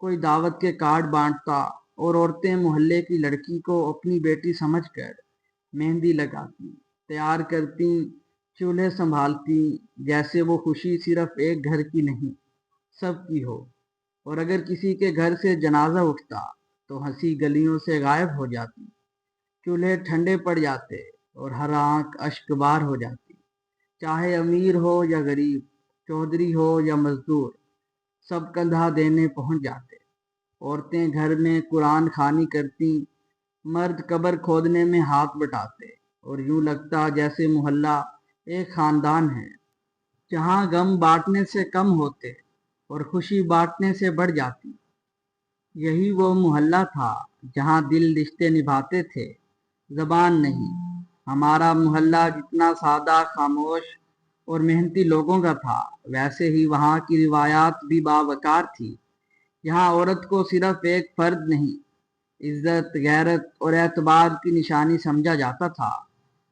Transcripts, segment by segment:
کوئی دعوت کے کارڈ بانٹتا اور عورتیں محلے کی لڑکی کو اپنی بیٹی سمجھ کر مہندی لگاتی، تیار کرتی، چولہے سنبھالتی، جیسے وہ خوشی صرف ایک گھر کی نہیں، سب کی ہو۔ اور اگر کسی کے گھر سے جنازہ اٹھتا تو ہنسی گلیوں سے غائب ہو جاتی، چولہے ٹھنڈے پڑ جاتے اور ہر آنکھ اشک بار ہو جاتی۔ چاہے امیر ہو یا غریب، چودھری ہو یا مزدور، سب کندھا دینے پہنچ جاتے۔ عورتیں گھر میں قرآن خوانی کرتی، مرد قبر کھودنے میں ہاتھ بٹاتے، اور یوں لگتا جیسے محلہ ایک خاندان ہے جہاں غم بانٹنے سے کم ہوتے اور خوشی بانٹنے سے بڑھ جاتی۔ یہی وہ محلہ تھا جہاں دل رشتے نبھاتے تھے، زبان نہیں۔ ہمارا محلہ جتنا سادہ، خاموش اور محنتی لوگوں کا تھا، ویسے ہی وہاں کی روایات بھی باوقار تھی۔ یہاں عورت کو صرف ایک فرد نہیں، عزت، غیرت اور اعتبار کی نشانی سمجھا جاتا تھا۔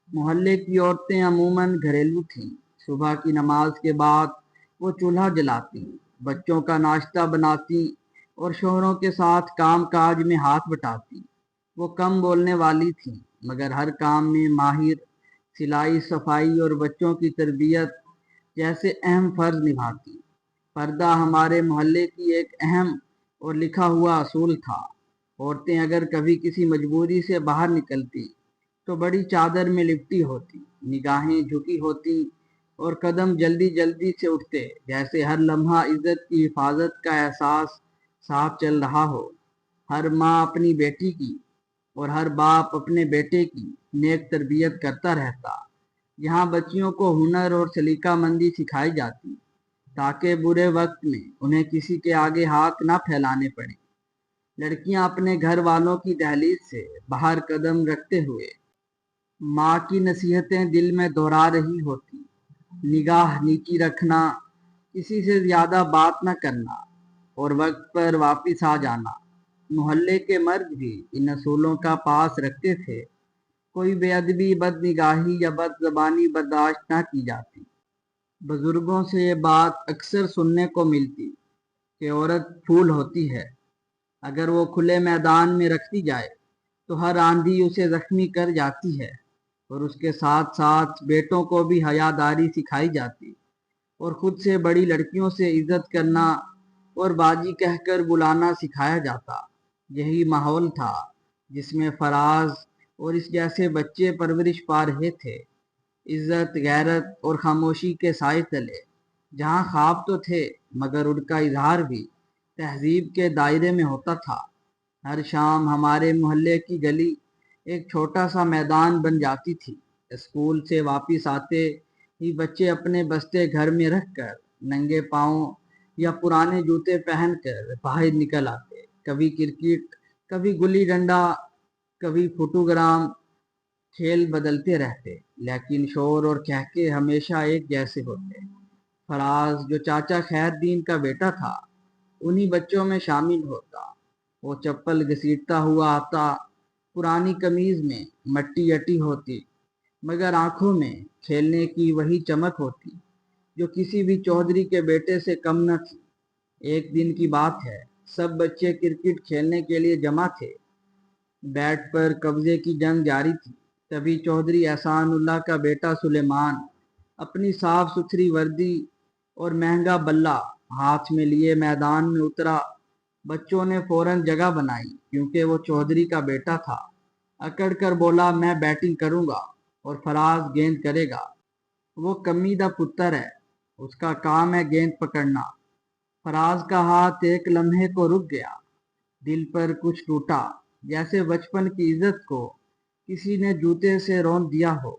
محلے کی عورتیں عموماً گھریلو تھیں۔ صبح کی نماز کے بعد وہ چولہا جلاتی، بچوں کا ناشتہ بناتی اور شوہروں کے ساتھ کام کاج میں ہاتھ بٹاتی۔ وہ کم بولنے والی تھیں مگر ہر کام میں ماہر، سلائی، صفائی اور بچوں کی تربیت جیسے اہم فرض نبھاتی۔ پردہ ہمارے محلے کی ایک اہم اور لکھا ہوا اصول تھا۔ عورتیں اگر کبھی کسی مجبوری سے باہر نکلتی تو بڑی چادر میں لپٹی ہوتی، نگاہیں جھکی ہوتی اور قدم جلدی جلدی سے اٹھتے، جیسے ہر لمحہ عزت کی حفاظت کا احساس ساتھ چل رہا ہو۔ ہر ماں اپنی بیٹی کی اور ہر باپ اپنے بیٹے کی نیک تربیت کرتا رہتا۔ یہاں بچیوں کو ہنر اور سلیقہ مندی سکھائی جاتی تاکہ برے وقت میں انہیں کسی کے آگے ہاتھ نہ پھیلانے پڑیں۔ لڑکیاں اپنے گھر والوں کی دہلیز سے باہر قدم رکھتے ہوئے ماں کی نصیحتیں دل میں دہرا رہی ہوتی، نگاہ نیچی رکھنا، کسی سے زیادہ بات نہ کرنا اور وقت پر واپس آ جانا۔ محلے کے مرد بھی ان اصولوں کا پاس رکھتے تھے۔ کوئی بے ادبی، بد نگاہی یا بد زبانی برداشت نہ کی جاتی۔ بزرگوں سے یہ بات اکثر سننے کو ملتی کہ عورت پھول ہوتی ہے، اگر وہ کھلے میدان میں رکھ دی جائے تو ہر آندھی اسے زخمی کر جاتی ہے، اور اس کے ساتھ ساتھ بیٹوں کو بھی حیاداری سکھائی جاتی اور خود سے بڑی لڑکیوں سے عزت کرنا اور باجی کہہ کر بلانا سکھایا جاتا۔ یہی ماحول تھا جس میں فراز اور اس جیسے بچے پرورش پا رہے تھے، عزت، غیرت اور خاموشی کے سائے تلے، جہاں خواب تو تھے مگر ان کا اظہار بھی تہذیب کے دائرے میں ہوتا تھا۔ ہر شام ہمارے محلے کی گلی ایک چھوٹا سا میدان بن جاتی تھی۔ اسکول سے واپس آتے ہی بچے اپنے بستے گھر میں رکھ کر ننگے پاؤں یا پرانے جوتے پہن کر باہر نکل آتے۔ کبھی کرکٹ، کبھی گلی ڈنڈا، کبھی فوٹوگرام، کھیل بدلتے رہتے لیکن شور اور کہکے ہمیشہ ایک جیسے ہوتے۔ فراز جو چاچا خیر دین کا بیٹا تھا، انہی بچوں میں شامل ہوتا۔ وہ چپل گھسیٹتا ہوا آتا، پرانی قمیض میں مٹی اٹی ہوتی مگر آنکھوں میں کھیلنے کی وہی چمک ہوتی جو کسی بھی چودھری کے بیٹے سے کم نہ تھی۔ ایک دن کی بات ہے، سب بچے کرکٹ کھیلنے کے لیے جمع تھے، بیٹ پر قبضے کی جنگ جاری تھی۔ تبھی چودھری احسان اللہ کا بیٹا سلیمان اپنی صاف ستھری وردی اور مہنگا بلہ ہاتھ میں لیے میدان میں اترا۔ بچوں نے فوراً جگہ بنائی کیونکہ وہ چودھری کا بیٹا تھا۔ اکڑ کر بولا، میں بیٹنگ کروں گا اور فراز گیند کرے گا۔ وہ کمی دا پتر ہے، اس کا کام ہے گیند پکڑنا۔ فراز کا ہاتھ ایک لمحے کو رک گیا، دل پر کچھ ٹوٹا، جیسے بچپن کی عزت کو کسی نے جوتے سے روند دیا ہو۔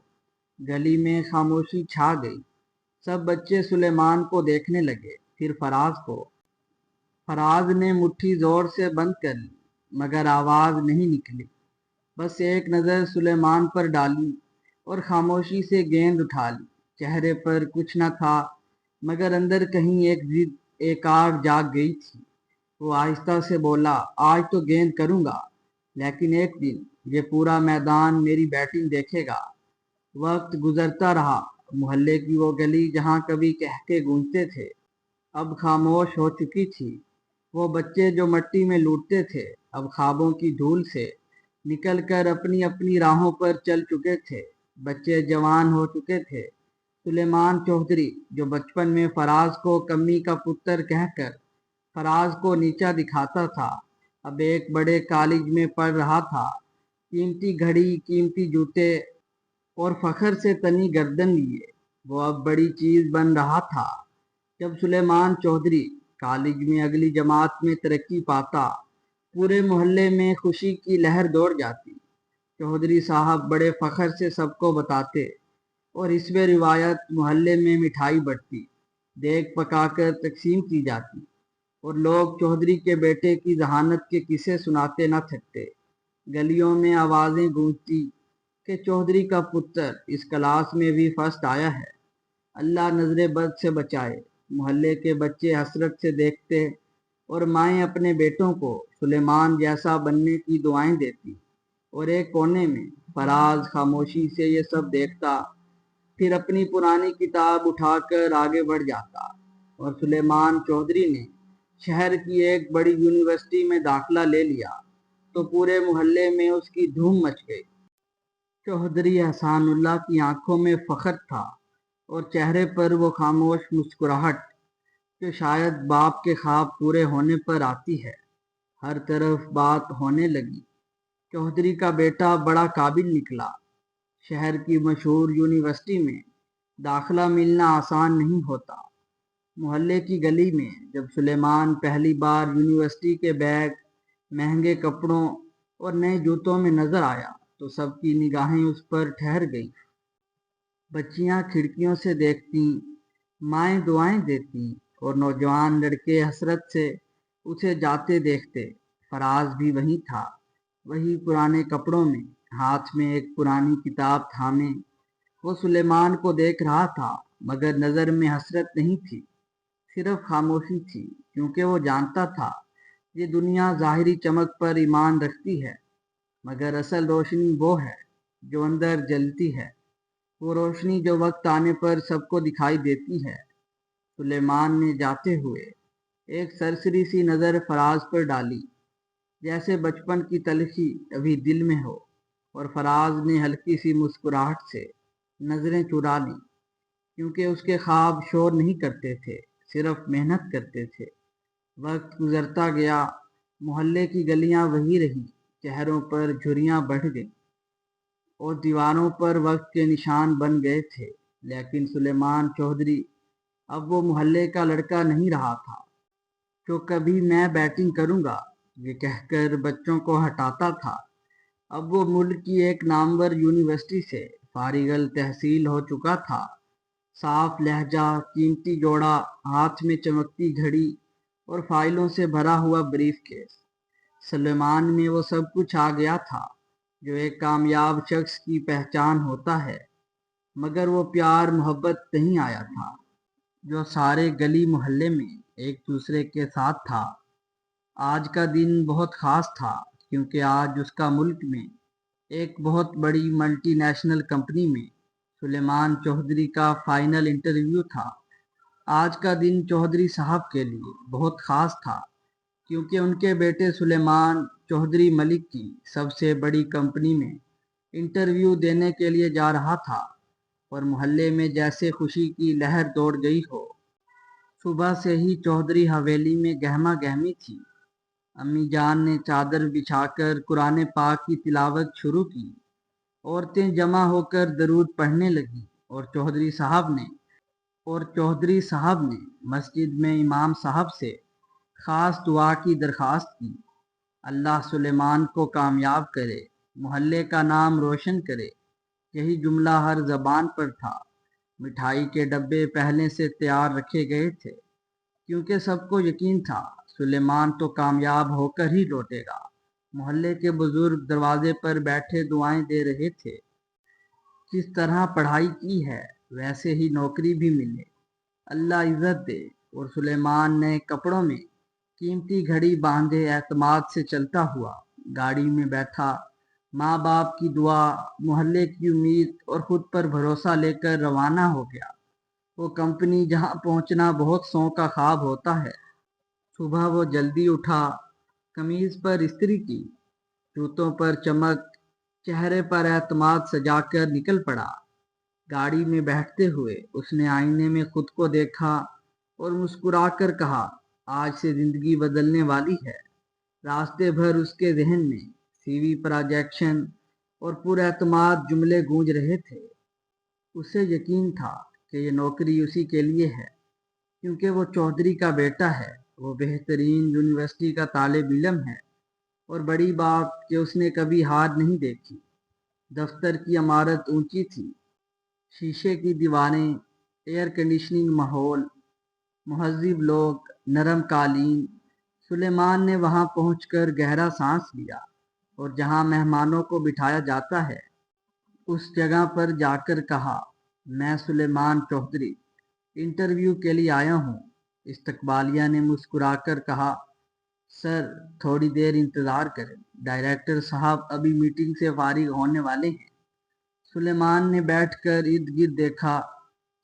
گلی میں خاموشی چھا گئی، سب بچے سلیمان کو دیکھنے لگے، پھر فراز کو۔ فراز نے مٹھی زور سے بند کر لی مگر آواز نہیں نکلی، بس ایک نظر سلیمان پر ڈالی اور خاموشی سے گیند اٹھا لی۔ چہرے پر کچھ نہ تھا مگر اندر کہیں ایک ضد، ایک آگ جاگ گئی تھی۔ وہ آہستہ سے بولا، آج تو گیند کروں گا لیکن ایک دن یہ پورا میدان میری بیٹنگ دیکھے گا۔ وقت گزرتا رہا، محلے کی وہ گلی جہاں کبھی کہکے گونجتے تھے اب خاموش ہو چکی تھی۔ وہ بچے جو مٹی میں لوٹتے تھے اب خوابوں کی دھول سے نکل کر اپنی اپنی راہوں پر چل چکے تھے۔ بچے جوان ہو چکے تھے۔ سلیمان چوہدری جو بچپن میں فراز کو کمی کا پتر کہہ کر فراز کو نیچا دکھاتا تھا، اب ایک بڑے کالج میں پڑھ رہا تھا۔ قیمتی گھڑی، قیمتی جوتے اور فخر سے تنی گردن لیے وہ اب بڑی چیز بن رہا تھا۔ جب سلیمان چوہدری کالج میں اگلی جماعت میں ترقی پاتا، پورے محلے میں خوشی کی لہر دوڑ جاتی۔ چوہدری صاحب بڑے فخر سے سب کو بتاتے اور اس میں روایت محلے میں مٹھائی بٹتی، دیگ پکا کر تقسیم کی جاتی اور لوگ چوہدری کے بیٹے کی ذہانت کے قصے سناتے نہ تھکتے۔ گلیوں میں آوازیں گونجتی کہ چوہدری کا پتر اس کلاس میں بھی فرسٹ آیا ہے، اللہ نظر بد سے بچائے۔ محلے کے بچے حسرت سے دیکھتے اور مائیں اپنے بیٹوں کو سلیمان جیسا بننے کی دعائیں دیتی، اور ایک کونے میں فراز خاموشی سے یہ سب دیکھتا، پھر اپنی پرانی کتاب اٹھا کر آگے بڑھ جاتا۔ اور سلیمان چوہدری نے شہر کی ایک بڑی یونیورسٹی میں داخلہ لے لیا تو پورے محلے میں اس کی دھوم مچ گئی۔ چوہدری احسان اللہ کی آنکھوں میں فخر تھا اور چہرے پر وہ خاموش مسکراہٹ جو شاید باپ کے خواب پورے ہونے پر آتی ہے۔ ہر طرف بات ہونے لگی، چوہدری کا بیٹا بڑا قابل نکلا۔ شہر کی مشہور یونیورسٹی میں داخلہ ملنا آسان نہیں ہوتا۔ محلے کی گلی میں جب سلیمان پہلی بار یونیورسٹی کے بیگ، مہنگے کپڑوں اور نئے جوتوں میں نظر آیا تو سب کی نگاہیں اس پر ٹھہر گئی۔ بچیاں کھڑکیوں سے دیکھتی، مائیں دعائیں دیتی اور نوجوان لڑکے حسرت سے اسے جاتے دیکھتے۔ فراز بھی وہیں تھا، وہی پرانے کپڑوں میں، ہاتھ میں ایک پرانی کتاب تھامے۔ وہ سلیمان کو دیکھ رہا تھا مگر نظر میں حسرت نہیں تھی، صرف خاموشی تھی، کیونکہ وہ جانتا تھا یہ دنیا ظاہری چمک پر ایمان رکھتی ہے مگر اصل روشنی وہ ہے جو اندر جلتی ہے، وہ روشنی جو وقت آنے پر سب کو دکھائی دیتی ہے۔ سلیمان نے جاتے ہوئے ایک سرسری سی نظر فراز پر ڈالی، جیسے بچپن کی تلخی ابھی دل میں ہو، اور فراز نے ہلکی سی مسکراہٹ سے نظریں چرا لیں، کیونکہ اس کے خواب شور نہیں کرتے تھے، صرف محنت کرتے تھے۔ وقت گزرتا گیا، محلے کی گلیاں وہی رہی، چہروں پر جھریاں بڑھ گئیں اور دیواروں پر وقت کے نشان بن گئے تھے، لیکن سلیمان چوہدری اب وہ محلے کا لڑکا نہیں رہا تھا جو کبھی میں بیٹنگ کروں گا یہ کہہ کر بچوں کو ہٹاتا تھا۔ اب وہ ملک کی ایک نامور یونیورسٹی سے فارغ التحصیل ہو چکا تھا۔ صاف لہجہ، قیمتی جوڑا، ہاتھ میں چمکتی گھڑی اور فائلوں سے بھرا ہوا بریف کیس، سلیمان میں وہ سب کچھ آ گیا تھا جو ایک کامیاب شخص کی پہچان ہوتا ہے، مگر وہ پیار محبت نہیں آیا تھا جو سارے گلی محلے میں ایک دوسرے کے ساتھ تھا۔ آج کا دن بہت خاص تھا کیونکہ آج اس کا ملک میں ایک بہت بڑی ملٹی نیشنل کمپنی میں سلیمان چوہدری کا فائنل انٹرویو تھا۔ آج کا دن چوہدری صاحب کے لیے بہت خاص تھا کیونکہ ان کے بیٹے سلیمان چوہدری ملک کی سب سے بڑی کمپنی میں انٹرویو دینے کے لیے جا رہا تھا، اور محلے میں جیسے خوشی کی لہر دوڑ گئی ہو۔ صبح سے ہی چوہدری حویلی میں گہما گہمی تھی۔ امی جان نے چادر بچھا کر قرآن پاک کی تلاوت شروع کی، عورتیں جمع ہو کر درود پڑھنے لگیں اور چوہدری صاحب نے مسجد میں امام صاحب سے خاص دعا کی درخواست کی، اللہ سلیمان کو کامیاب کرے، محلے کا نام روشن کرے۔ یہی جملہ ہر زبان پر تھا۔ مٹھائی کے ڈبے پہلے سے تیار رکھے گئے تھے کیونکہ سب کو یقین تھا سلیمان تو کامیاب ہو کر ہی لوٹے گا۔ محلے کے بزرگ دروازے پر بیٹھے دعائیں دے رہے تھے، جس طرح پڑھائی کی ہے ویسے ہی نوکری بھی ملے، اللہ عزت دے۔ اور سلیمان نئے کپڑوں میں، قیمتی گھڑی باندھے، اعتماد سے چلتا ہوا گاڑی میں بیٹھا، ماں باپ کی دعا، محلے کی امید اور خود پر بھروسہ لے کر روانہ ہو گیا۔ وہ کمپنی جہاں پہنچنا بہت سو کا خواب ہوتا ہے، صبح وہ جلدی اٹھا، قمیض پر استری کی، جوتوں پر چمک، چہرے پر اعتماد سجا کر نکل پڑا۔ گاڑی میں بیٹھتے ہوئے اس نے آئینے میں خود کو دیکھا اور مسکرا کر کہا، آج سے زندگی بدلنے والی ہے۔ راستے بھر اس کے ذہن میں سی وی پروجیکشن اور پر اعتماد جملے گونج رہے تھے۔ اسے یقین تھا کہ یہ نوکری اسی کے لیے ہے، کیونکہ وہ چودھری کا بیٹا ہے، وہ بہترین یونیورسٹی کا طالب علم ہے، اور بڑی بات کہ اس نے کبھی ہار نہیں دیکھی۔ دفتر کی عمارت اونچی تھی، شیشے کی دیواریں، ایئر کنڈیشننگ ماحول، مہذب لوگ، نرم قالین۔ سلیمان نے وہاں پہنچ کر گہرا سانس لیا اور جہاں مہمانوں کو بٹھایا جاتا ہے اس جگہ پر جا کر کہا، میں سلیمان چودھری انٹرویو کے لیے آیا ہوں۔ استقبالیہ نے مسکرا کر کہا، سر تھوڑی دیر انتظار کریں، ڈائریکٹر صاحب ابھی میٹنگ سے فارغ ہونے والے ہیں۔ سلیمان نے بیٹھ کر ارد گرد دیکھا،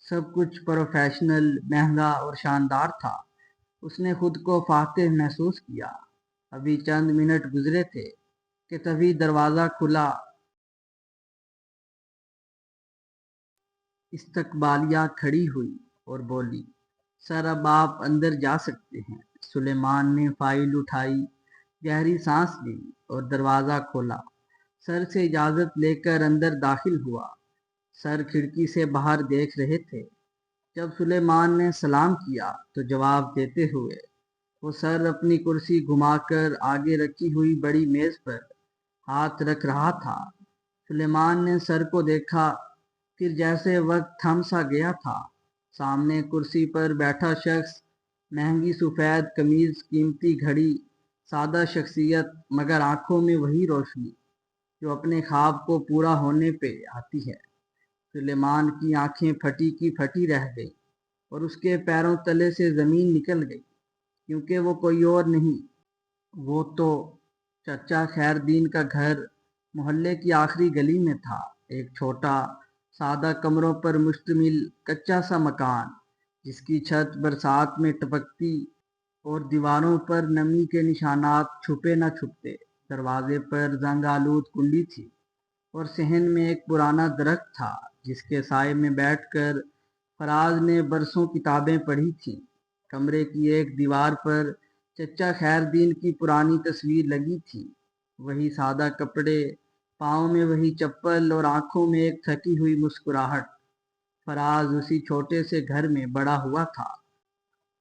سب کچھ پروفیشنل، مہنگا اور شاندار تھا۔ اس نے خود کو فاتح محسوس کیا۔ ابھی چند منٹ گزرے تھے کہ تبھی دروازہ کھلا۔ استقبالیہ کھڑی ہوئی اور بولی، سر اب آپ اندر جا سکتے ہیں۔ سلیمان نے فائل اٹھائی، گہری سانس لی اور دروازہ کھولا۔ سر سے اجازت لے کر اندر داخل ہوا۔ سر کھڑکی سے باہر دیکھ رہے تھے۔ جب سلیمان نے سلام کیا تو جواب دیتے ہوئے وہ سر اپنی کرسی گھما کر آگے رکھی ہوئی بڑی میز پر ہاتھ رکھ رہا تھا۔ سلیمان نے سر کو دیکھا، پھر جیسے وقت تھم سا گیا تھا۔ سامنے کرسی پر بیٹھا شخص، مہنگی سفید قمیض، قیمتی گھڑی، سادہ شخصیت، مگر آنکھوں میں وہی روشنی جو اپنے خواب کو پورا ہونے پہ آتی ہے۔ سلیمان کی آنکھیں پھٹی کی پھٹی رہ گئی اور اس کے پیروں تلے سے زمین نکل گئی، کیونکہ وہ کوئی اور نہیں، وہ تو چچا خیر دین کا گھر محلے کی آخری گلی میں تھا۔ ایک چھوٹا سادہ کمروں پر مشتمل کچا سا مکان، جس کی چھت برسات میں ٹپکتی اور دیواروں پر نمی کے نشانات چھپے نہ چھپتے۔ دروازے پر زنگ آلود کنڈی تھی اور صحن میں ایک پرانا درخت تھا جس کے سائے میں بیٹھ کر فراز نے برسوں کتابیں پڑھی تھیں۔ کمرے کی ایک دیوار پر چچا خیر دین کی پرانی تصویر لگی تھی، وہی سادہ کپڑے، پاؤں میں وہی چپل اور آنکھوں میں ایک تھکی ہوئی مسکراہٹ۔ فراز اسی چھوٹے سے گھر میں بڑا ہوا تھا،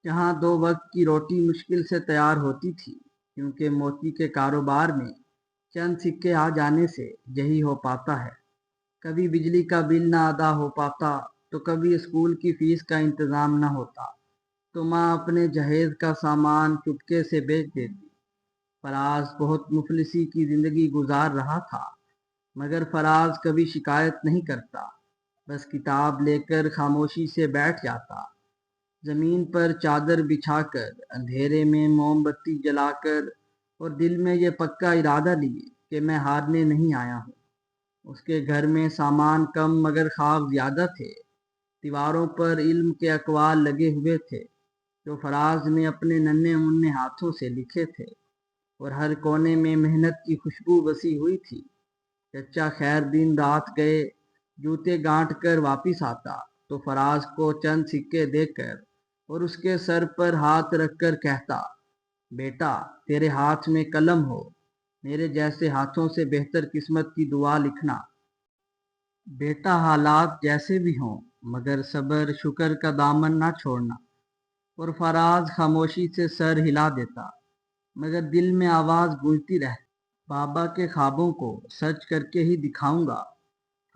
جہاں دو وقت کی روٹی مشکل سے تیار ہوتی تھی، کیونکہ موتی کے کاروبار میں چند سکے آ جانے سے یہی ہو پاتا ہے۔ کبھی بجلی کا بل نہ ادا ہو پاتا تو کبھی اسکول کی فیس کا انتظام نہ ہوتا تو ماں اپنے جہیز کا سامان چپکے سے بیچ دیتی۔ فراز بہت مفلسی کی زندگی گزار رہا تھا، مگر فراز کبھی شکایت نہیں کرتا، بس کتاب لے کر خاموشی سے بیٹھ جاتا، زمین پر چادر بچھا کر، اندھیرے میں موم بتی جلا کر، اور دل میں یہ پکا ارادہ لیے کہ میں ہارنے نہیں آیا ہوں۔ اس کے گھر میں سامان کم مگر خواب زیادہ تھے۔ دیواروں پر علم کے اقوال لگے ہوئے تھے جو فراز نے اپنے ننھے منھے ہاتھوں سے لکھے تھے، اور ہر کونے میں محنت کی خوشبو بسی ہوئی تھی۔ چچا خیر دین رات گئے جوتے گانٹ کر واپس آتا تو فراز کو چند سکے دے کر اور اس کے سر پر ہاتھ رکھ کر کہتا، بیٹا تیرے ہاتھ میں قلم ہو، میرے جیسے ہاتھوں سے بہتر قسمت کی دعا لکھنا۔ بیٹا حالات جیسے بھی ہوں مگر صبر شکر کا دامن نہ چھوڑنا۔ اور فراز خاموشی سے سر ہلا دیتا، مگر دل میں آواز گونجتی رہتی، بابا کے خوابوں کو سچ کر کے ہی دکھاؤں گا۔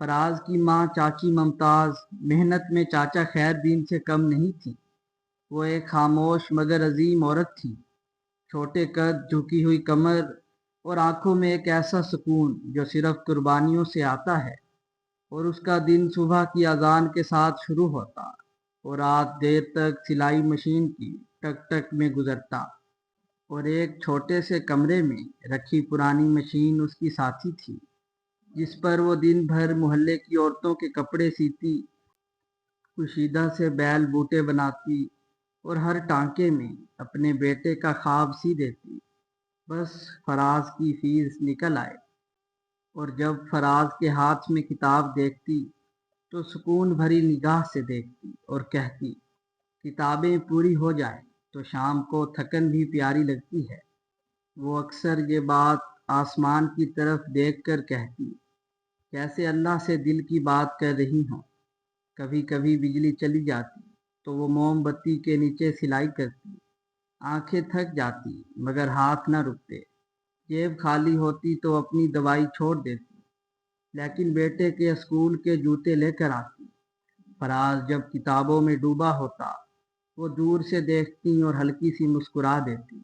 فراز کی ماں چاچی ممتاز محنت میں چاچا خیر دین سے کم نہیں تھی۔ وہ ایک خاموش مگر عظیم عورت تھی، چھوٹے قد، جھکی ہوئی کمر اور آنکھوں میں ایک ایسا سکون جو صرف قربانیوں سے آتا ہے۔ اور اس کا دن صبح کی اذان کے ساتھ شروع ہوتا اور رات دیر تک سلائی مشین کی ٹک ٹک میں گزرتا، اور ایک چھوٹے سے کمرے میں رکھی پرانی مشین اس کی ساتھی تھی، جس پر وہ دن بھر محلے کی عورتوں کے کپڑے سیتی، کشیدہ سے بیل بوٹے بناتی اور ہر ٹانکے میں اپنے بیٹے کا خواب سی دیتی، بس فراز کی فیس نکل آئے۔ اور جب فراز کے ہاتھ میں کتاب دیکھتی تو سکون بھری نگاہ سے دیکھتی اور کہتی، کتابیں پوری ہو جائیں تو شام کو تھکن بھی پیاری لگتی ہے۔ وہ اکثر یہ بات آسمان کی طرف دیکھ کر کہتی، جیسے اللہ سے دل کی بات کر رہی ہوں۔ کبھی کبھی بجلی چلی جاتی تو وہ موم بتی کے نیچے سلائی کرتی، آنکھیں تھک جاتی مگر ہاتھ نہ رکتے، جیب خالی ہوتی تو اپنی دوائی چھوڑ دیتی، لیکن بیٹے کے اسکول کے جوتے لے کر آتی۔ فراز جب کتابوں میں ڈوبا ہوتا، وہ دور سے دیکھتی اور ہلکی سی مسکرا دیتی،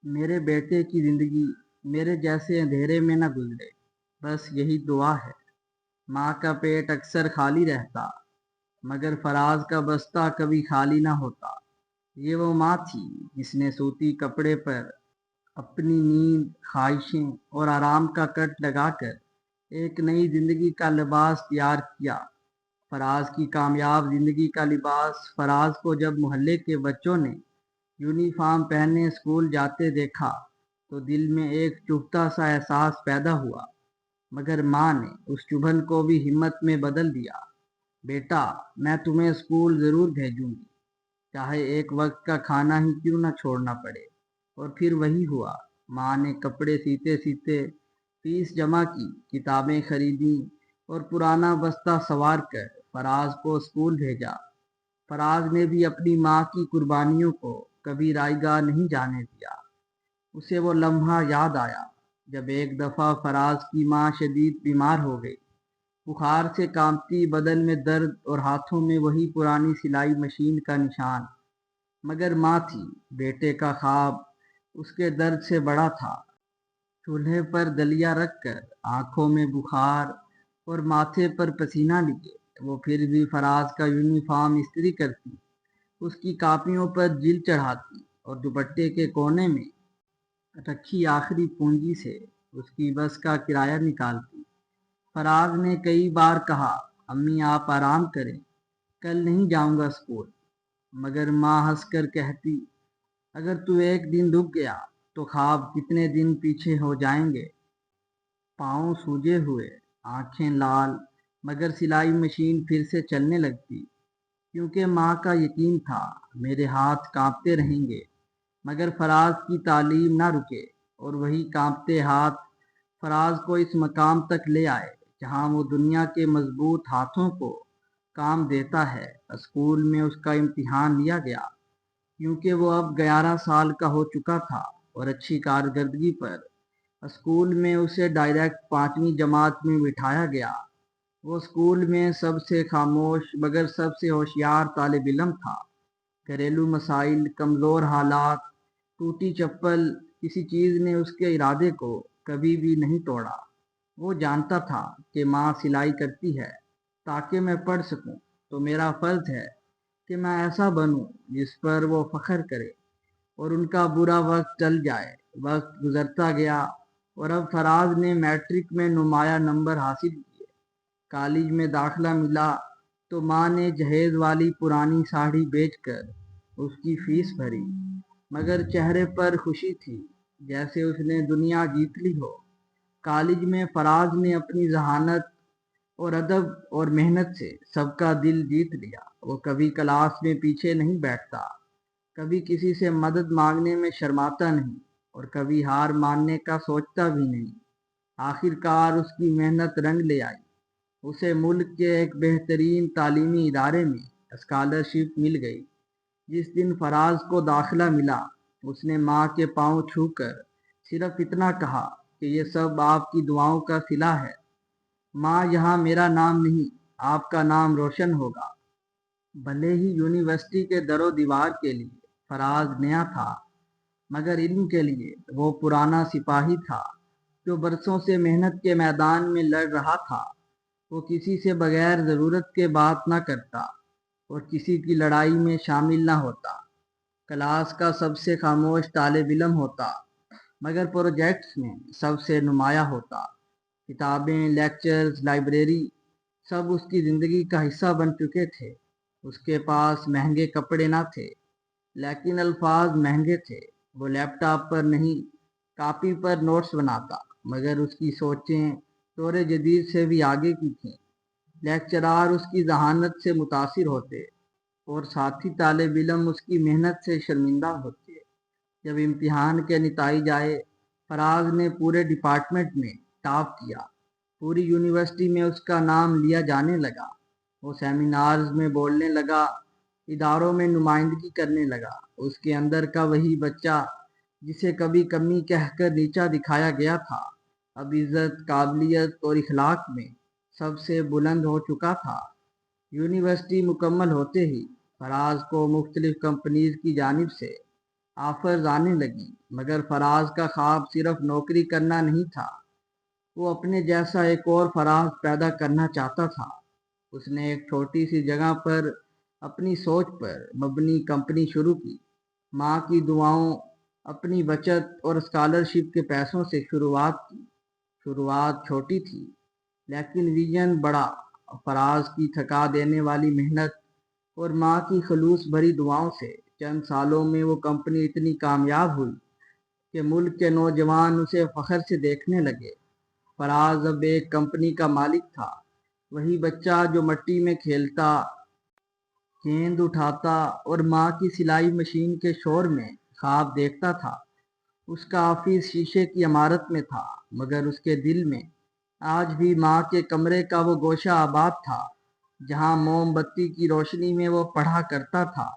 میرے بیٹے کی زندگی میرے جیسے اندھیرے میں نہ گزرے، بس یہی دعا ہے۔ ماں کا پیٹ اکثر خالی رہتا مگر فراز کا بستہ کبھی خالی نہ ہوتا۔ یہ وہ ماں تھی جس نے سوتی کپڑے پر اپنی نیند، خواہشیں اور آرام کا کٹ لگا کر ایک نئی زندگی کا لباس تیار کیا۔ فراز کی کامیاب زندگی کا لباس فراز کو جب محلے کے بچوں نے یونیفارم پہنے اسکول جاتے دیکھا تو دل میں ایک چبھتا سا احساس پیدا ہوا، مگر ماں نے اس چبھن کو بھی ہمت میں بدل دیا۔ بیٹا، میں تمہیں اسکول ضرور بھیجوں گی، چاہے ایک وقت کا کھانا ہی کیوں نہ چھوڑنا پڑے۔ اور پھر وہی ہوا، ماں نے کپڑے سیتے سیتے فیس جمع کی، کتابیں خریدیں اور پرانا بستہ سنوار کر فراز کو اسکول بھیجا۔ فراز نے بھی اپنی ماں کی قربانیوں کو کبھی رائے گاہ نہیں جانے دیا۔ اسے وہ لمحہ یاد آیا جب ایک دفعہ فراز کی ماں شدید بیمار ہو گئی، بخار سے کانپتی، بدن میں درد اور ہاتھوں میں وہی پرانی سلائی مشین کا نشان۔ مگر ماں تھی، بیٹے کا خواب اس کے درد سے بڑا تھا۔ چولہے پر دلیا رکھ کر، آنکھوں میں بخار اور ماتھے پر پسینہ لیے، وہ پھر بھی فراز کا یونیفارم استری کرتی، اس کی کاپیوں پر جل چڑھاتی اور دوپٹے کے کونے میں رکھی آخری پونجی سے اس کی بس کا کرایہ نکالتی۔ فراز نے کئی بار کہا، امی آپ آرام کریں، کل نہیں جاؤں گا اسکول، مگر ماں ہنس کر کہتی، اگر تو ایک دن رک گیا تو خواب کتنے دن پیچھے ہو جائیں گے۔ پاؤں سوجے ہوئے، آنکھیں لال، مگر سلائی مشین پھر سے چلنے لگتی، کیونکہ ماں کا یقین تھا میرے ہاتھ کانپتے رہیں گے مگر فراز کی تعلیم نہ رکے۔ اور وہی کانپتے ہاتھ فراز کو اس مقام تک لے آئے جہاں وہ دنیا کے مضبوط ہاتھوں کو کام دیتا ہے۔ اسکول میں اس کا امتحان لیا گیا، کیونکہ وہ اب 11 سال کا ہو چکا تھا اور اچھی کارکردگی پر اسکول میں اسے ڈائریکٹ 5ویں جماعت میں بٹھایا گیا۔ وہ اسکول میں سب سے خاموش مگر سب سے ہوشیار طالب علم تھا۔ گھریلو مسائل، کمزور حالات، ٹوٹی چپل، کسی چیز نے اس کے ارادے کو کبھی بھی نہیں توڑا۔ وہ جانتا تھا کہ ماں سلائی کرتی ہے تاکہ میں پڑھ سکوں، تو میرا فرض ہے کہ میں ایسا بنوں جس پر وہ فخر کرے۔ اور ان کا برا وقت ٹل جائے۔ وقت گزرتا گیا اور اب فراز نے میٹرک میں نمایاں نمبر حاصل کیے، کالج میں داخلہ ملا تو ماں نے جہیز والی پرانی ساڑی بیچ کر اس کی فیس بھری، مگر چہرے پر خوشی تھی جیسے اس نے دنیا جیت لی ہو۔ کالج میں فراز نے اپنی ذہانت اور ادب اور محنت سے سب کا دل جیت لیا۔ وہ کبھی کلاس میں پیچھے نہیں بیٹھتا، کبھی کسی سے مدد مانگنے میں شرماتا نہیں اور کبھی ہار ماننے کا سوچتا بھی نہیں۔ آخر کار اس کی محنت رنگ لے آئی، اسے ملک کے ایک بہترین تعلیمی ادارے میں اسکالرشپ مل گئی۔ جس دن فراز کو داخلہ ملا، اس نے ماں کے پاؤں چھو کر صرف اتنا کہا کہ یہ سب آپ کی دعاؤں کا صلہ ہے۔ ماں، یہاں میرا نام نہیں، آپ کا نام روشن ہوگا۔ بھلے ہی یونیورسٹی کے در و دیوار کے لیے فراز نیا تھا، مگر علم کے لیے وہ پرانا سپاہی تھا جو برسوں سے محنت کے میدان میں لڑ رہا تھا۔ وہ کسی سے بغیر ضرورت کے بات نہ کرتا اور کسی کی لڑائی میں شامل نہ ہوتا۔ کلاس کا سب سے خاموش طالب علم ہوتا، مگر پروجیکٹس میں سب سے نمایاں ہوتا۔ کتابیں، لیکچرز، لائبریری سب اس کی زندگی کا حصہ بن چکے تھے۔ اس کے پاس مہنگے کپڑے نہ تھے، لیکن الفاظ مہنگے تھے۔ وہ لیپ ٹاپ پر نہیں، کاپی پر نوٹس بناتا، مگر اس کی سوچیں دور جدید سے بھی آگے کی تھیں۔ لیکچرار اس کی ذہانت سے متاثر ہوتے اور ساتھی طالب علم اس کی محنت سے شرمندہ ہوتے۔ جب امتحان کے نتائج آئے، فراز نے پورے ڈپارٹمنٹ میں ٹاپ کیا۔ پوری یونیورسٹی میں اس کا نام لیا جانے لگا۔ وہ سیمینارز میں بولنے لگا، اداروں میں نمائندگی کرنے لگا۔ اس کے اندر کا وہی بچہ جسے کبھی کمی کہہ کر نیچا دکھایا گیا تھا، اب عزت، قابلیت اور اخلاق میں سب سے بلند ہو چکا تھا۔ یونیورسٹی مکمل ہوتے ہی فراز کو مختلف کمپنیز کی جانب سے آفرز آنے لگیں، مگر فراز کا خواب صرف نوکری کرنا نہیں تھا۔ وہ اپنے جیسا ایک اور فراز پیدا کرنا چاہتا تھا۔ اس نے ایک چھوٹی سی جگہ پر اپنی سوچ پر مبنی کمپنی شروع کی۔ ماں کی دعاؤں، اپنی بچت اور اسکالرشپ کے پیسوں سے شروعات کی۔ شروعات چھوٹی تھی، لیکن ویژن بڑا۔ فراز کی تھکا دینے والی محنت اور ماں کی خلوص بھری دعاؤں سے چند سالوں میں وہ کمپنی اتنی کامیاب ہوئی کہ ملک کے نوجوان اسے فخر سے دیکھنے لگے۔ فراز اب ایک کمپنی کا مالک تھا، وہی بچہ جو مٹی میں کھیلتا، گیند اٹھاتا اور ماں کی سلائی مشین کے شور میں خواب دیکھتا تھا۔ اس کا آفس شیشے کی عمارت میں تھا، مگر اس کے دل میں آج بھی ماں کے کمرے کا وہ گوشہ آباد تھا جہاں موم بتی کی روشنی میں وہ پڑھا کرتا تھا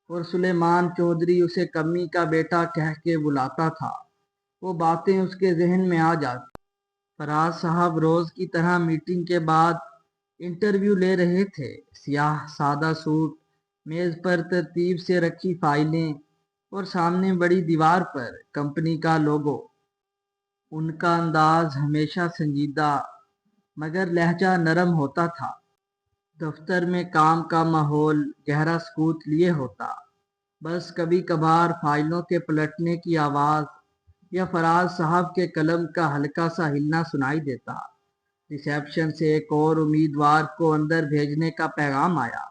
اور سلیمان چودھری اسے کمی کا بیٹا کہہ کے بلاتا تھا۔ وہ باتیں اس کے ذہن میں آ جاتی۔ فراز صاحب روز کی طرح میٹنگ کے بعد انٹرویو لے رہے تھے۔ سیاہ سادہ سوٹ، میز پر ترتیب سے رکھی فائلیں اور سامنے بڑی دیوار پر کمپنی کا لوگو۔ ان کا انداز ہمیشہ سنجیدہ مگر لہجہ نرم ہوتا تھا۔ دفتر میں کام کا ماحول گہرا سکوت لیے ہوتا، بس کبھی کبھار فائلوں کے پلٹنے کی آواز یا فراز صاحب کے قلم کا ہلکا سا ہلنا سنائی دیتا۔ ریسیپشن سے ایک اور امیدوار کو اندر بھیجنے کا پیغام آیا۔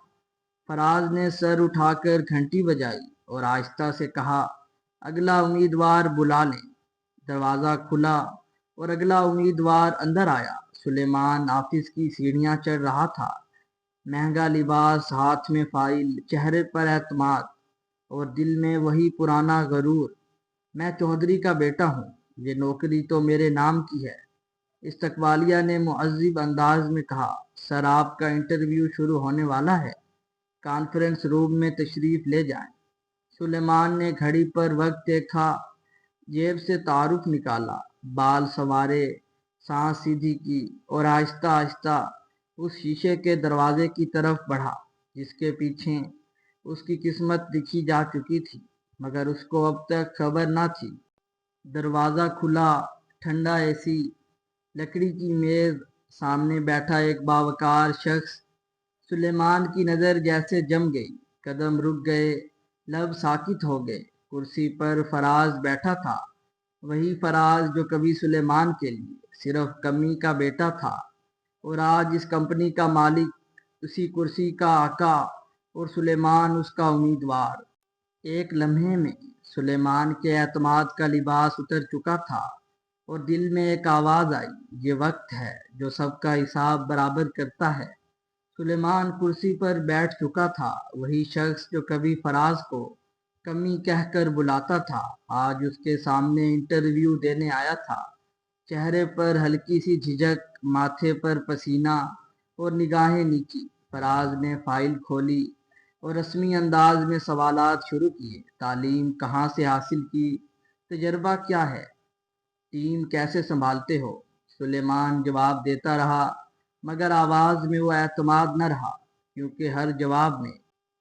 فراز نے سر اٹھا کر گھنٹی بجائی اور آہستہ سے کہا، اگلا امیدوار بلا لیں۔ دروازہ کھلا اور اگلا امیدوار اندر آیا۔ سلیمان آفس کی سیڑھیاں چڑھ رہا تھا، مہنگا لباس، ہاتھ میں فائل، چہرے پر اعتماد اور دل میں وہی پرانا غرور، میں چودھری کا بیٹا ہوں، یہ نوکری تو میرے نام کی ہے۔ استقبالیہ نے معذب انداز میں کہا، سر آپ کا انٹرویو شروع ہونے والا ہے، کانفرنس روم میں تشریف لے جائیں۔ سلیمان نے گھڑی پر وقت دیکھا، جیب سے تعارف نکالا، بال سنوارے، سانس سیدھی کی اور آہستہ آہستہ اس شیشے کے دروازے کی طرف بڑھا جس کے پیچھے اس کی قسمت لکھی جا چکی تھی، مگر اس کو اب تک خبر نہ تھی۔ دروازہ کھلا، ٹھنڈا اے سی، لکڑی کی میز، سامنے بیٹھا ایک باوقار شخص۔ سلیمان کی نظر جیسے جم گئی، قدم رک گئے، لب ساکت ہو گئے۔ کرسی پر فراز بیٹھا تھا، وہی فراز جو کبھی سلیمان کے لیے صرف کمی کا بیٹا تھا اور آج اس کمپنی کا مالک، اسی کرسی کا آقا اور سلیمان اس کا امیدوار۔ ایک لمحے میں سلیمان کے اعتماد کا لباس اتر چکا تھا اور دل میں ایک آواز آئی، یہ وقت ہے جو سب کا حساب برابر کرتا ہے۔ سلیمان کرسی پر بیٹھ چکا تھا، وہی شخص جو کبھی فراز کو کمی کہہ کر بلاتا تھا، آج اس کے سامنے انٹرویو دینے آیا تھا۔ چہرے پر ہلکی سی جھجک، ماتھے پر پسینہ اور نگاہیں نیچی۔ فراز نے فائل کھولی اور رسمی انداز میں سوالات شروع کیے۔ تعلیم کہاں سے حاصل کی؟ تجربہ کیا ہے؟ ٹیم کیسے سنبھالتے ہو؟ سلیمان جواب دیتا رہا، مگر آواز میں وہ اعتماد نہ رہا، کیونکہ ہر جواب میں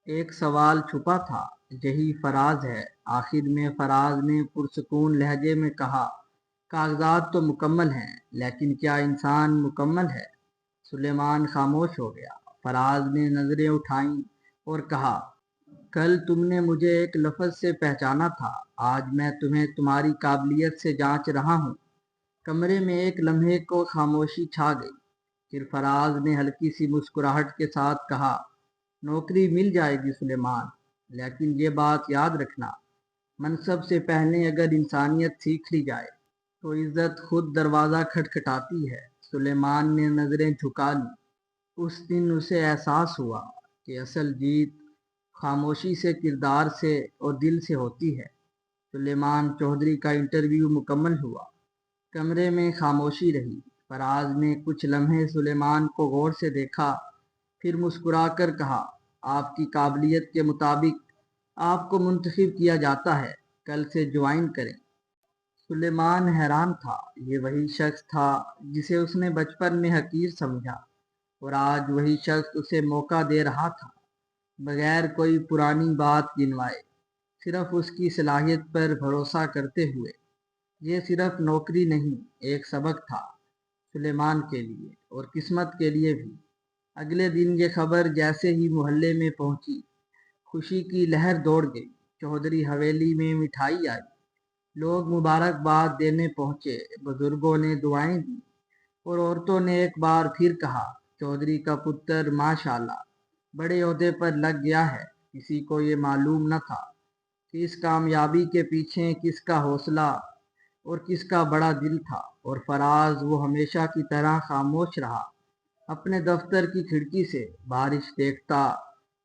ایک سوال چھپا تھا۔ یہی فراز ہے۔ آخر میں فراز نے پرسکون لہجے میں کہا، کاغذات تو مکمل ہیں، لیکن کیا انسان مکمل ہے؟ سلیمان خاموش ہو گیا۔ فراز نے نظریں اٹھائیں اور کہا، کل تم نے مجھے ایک لفظ سے پہچانا تھا، آج میں تمہیں تمہاری قابلیت سے جانچ رہا ہوں۔ کمرے میں ایک لمحے کو خاموشی چھا گئی، پھر فراز نے ہلکی سی مسکراہٹ کے ساتھ کہا، نوکری مل جائے گی سلیمان، لیکن یہ بات یاد رکھنا، منصب سے پہلے اگر انسانیت سیکھ لی جائے تو عزت خود دروازہ کھٹکھٹاتی ہے۔ سلیمان نے نظریں جھکا لی۔ اس دن اسے احساس ہوا کہ اصل جیت خاموشی سے، کردار سے اور دل سے ہوتی ہے۔ سلیمان چودھری کا انٹرویو مکمل ہوا۔ کمرے میں خاموشی رہی۔ فراز نے کچھ لمحے سلیمان کو غور سے دیکھا، پھر مسکرا کر کہا، آپ کی قابلیت کے مطابق آپ کو منتخب کیا جاتا ہے، کل سے جوائن کریں۔ سلیمان حیران تھا۔ یہ وہی شخص تھا جسے اس نے بچپن میں حقیر سمجھا، اور آج وہی شخص اسے موقع دے رہا تھا، بغیر کوئی پرانی بات گنوائے، صرف اس کی صلاحیت پر بھروسہ کرتے ہوئے۔ یہ صرف نوکری نہیں، ایک سبق تھا سلیمان کے لیے اور قسمت کے لیے بھی۔ اگلے دن یہ خبر جیسے ہی محلے میں پہنچی، خوشی کی لہر دوڑ گئی۔ چودھری حویلی میں مٹھائی آئی، لوگ مبارکباد دینے پہنچے، بزرگوں نے دعائیں دی، اور عورتوں نے ایک بار پھر کہا، چودھری کا پتر ماشاءاللہ بڑے عہدے پر لگ گیا ہے۔ کسی کو یہ معلوم نہ تھا کہ اس کامیابی کے پیچھے کس کا حوصلہ اور کس کا بڑا دل تھا، اور فراز وہ ہمیشہ کی طرح خاموش رہا، اپنے دفتر کی کھڑکی سے بارش دیکھتا۔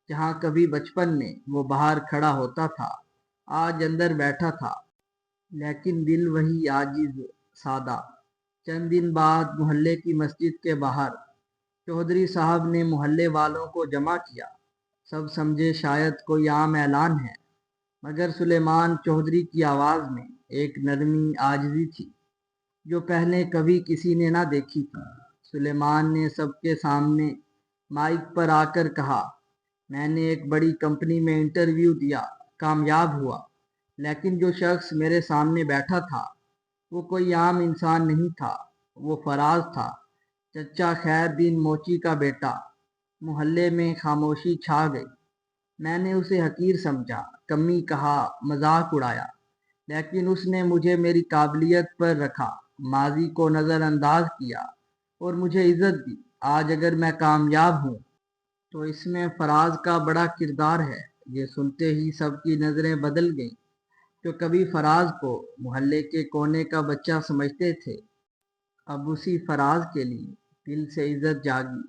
جہاں کبھی بچپن میں وہ باہر کھڑا ہوتا تھا، آج اندر بیٹھا تھا، لیکن دل وہی عاجز، سادہ۔ چند دن بعد محلے کی مسجد کے باہر چودھری صاحب نے محلے والوں کو جمع کیا۔ سب سمجھے شاید کوئی عام اعلان ہے، مگر سلیمان چودھری کی آواز میں ایک نرمی، عاجزی تھی جو پہلے کبھی کسی نے نہ دیکھی تھی۔ سلیمان نے سب کے سامنے مائک پر آ کر کہا، میں نے ایک بڑی کمپنی میں انٹرویو دیا، کامیاب ہوا، لیکن جو شخص میرے سامنے بیٹھا تھا وہ کوئی عام انسان نہیں تھا، وہ فراز تھا، چچا خیر دین موچی کا بیٹا۔ محلے میں خاموشی چھا گئی۔ میں نے اسے حقیر سمجھا، کمی کہا، مذاق اڑایا، لیکن اس نے مجھے میری قابلیت پر رکھا، ماضی کو نظر انداز کیا اور مجھے عزت دی۔ آج اگر میں کامیاب ہوں تو اس میں فراز کا بڑا کردار ہے۔ یہ سنتے ہی سب کی نظریں بدل گئیں۔ جو کبھی فراز کو محلے کے کونے کا بچہ سمجھتے تھے، اب اسی فراز کے لیے دل سے عزت جاگی۔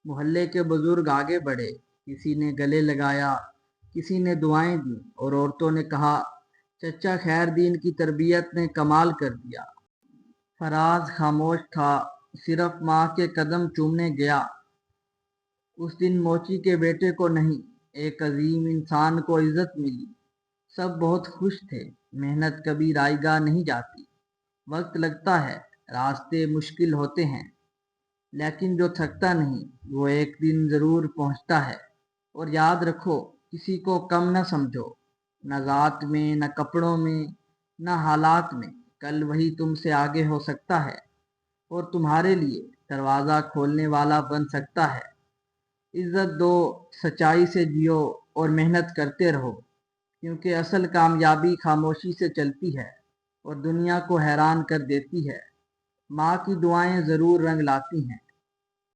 محلے کے بزرگ آگے بڑھے، کسی نے گلے لگایا، کسی نے دعائیں دیں، اور عورتوں نے کہا، چچا خیر دین کی تربیت نے کمال کر دیا۔ فراز خاموش تھا، صرف ماں کے قدم چومنے گیا۔ اس دن موچی کے بیٹے کو نہیں، ایک عظیم انسان کو عزت ملی۔ سب بہت خوش تھے۔ محنت کبھی رائے گاہ نہیں جاتی، وقت لگتا ہے، راستے مشکل ہوتے ہیں، لیکن جو تھکتا نہیں وہ ایک دن ضرور پہنچتا ہے۔ اور یاد رکھو، کسی کو کم نہ سمجھو، نہ ذات میں، نہ کپڑوں میں، نہ حالات میں۔ کل وہی تم سے آگے ہو سکتا ہے اور تمہارے لیے دروازہ کھولنے والا بن سکتا ہے۔ عزت دو، سچائی سے جیو اور محنت کرتے رہو، کیونکہ اصل کامیابی خاموشی سے چلتی ہے اور دنیا کو حیران کر دیتی ہے۔ ماں کی دعائیں ضرور رنگ لاتی ہیں،